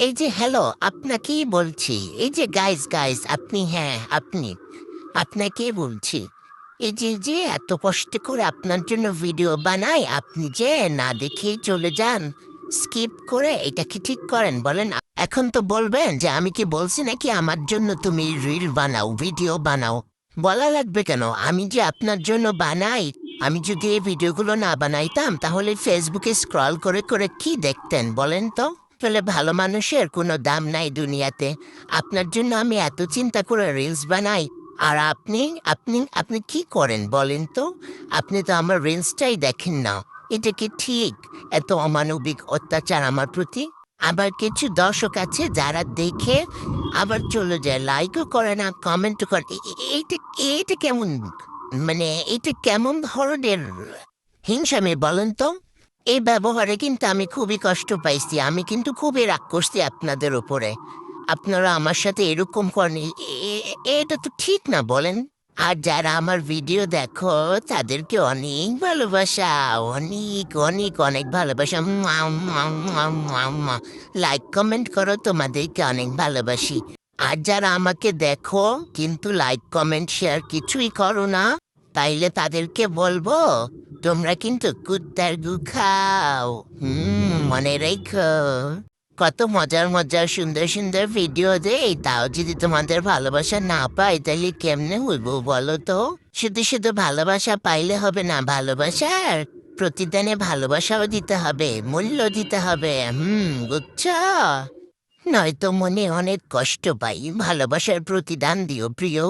এই যে হ্যালো, আপনাকেই বলছি। এই যে গাইস আপনি, হ্যাঁ, আপনাকে বলছি। এই যে এত কষ্ট করে আপনার জন্য ভিডিও বানাই, আপনি যে না দেখেই চলে যান, স্কিপ করে এটা কি ঠিক করেন বলেন? এখন তো বলবেন যে আমি কি বলছি নাকি আমার জন্য তুমি রিল বানাও, ভিডিও বানাও। বলা লাগবে কেন? আমি যে আপনার জন্য বানাই, আমি যদি এই ভিডিওগুলো না বানাইতাম তাহলে ফেসবুকে স্ক্রল করে কি দেখতেন বলেন তো? আসলে ভালো মানুষের কোনো দাম নাই দুনিয়াতে। আপনার জন্য আমি এত চিন্তা করে রিলস বানাই, আর আপনি কি করেন বলেন তো? আপনি তো আমার রিলসটাই দেখেন না। এটা কি ঠিক? এত অমানবিক অত্যাচার আমার প্রতি? আবার কিছু দর্শক আছে যারা দেখে আবার চলে যায়, লাইকও করে না, কমেন্টও করে। এইটা এইটা কেমন, মানে এটা কেমন ধরনের হিংসামি বলেন তো? এই ব্যবহারে কিন্তু আমি খুবই কষ্ট পাইছি। আমি কিন্তু খুবই রাগ করছি আপনাদের উপরে। আপনারা আমার সাথে এরকম করেন, এটা তো ঠিক না বলেন? আর যারা আমার ভিডিও দেখো তাদেরকে অনেক ভালোবাসা, অনেক ভালোবাসা। লাইক কমেন্ট করো, তোমাদেরকে অনেক ভালোবাসি। আর যারা আমাকে দেখো কিন্তু লাইক কমেন্ট শেয়ার কিছুই করো না, তাইলে তাদেরকে বলবো তোমরা কিন্তু কুত্তার গু খাও। মনে রেখো। কত মজার সুন্দর ভিডিও দেই, তাও যদি তোমাদের ভালোবাসা না পাই তাহলে কেমনে হইব বলো তো? শুধু ভালোবাসা পাইলে হবে না, ভালোবাসার প্রতিদানে ভালোবাসাও দিতে হবে, মূল্য দিতে হবে। বুঝছো? নয়তো মনে অনেক কষ্ট পাই। ভালোবাসার প্রতিদান দিও প্রিয়।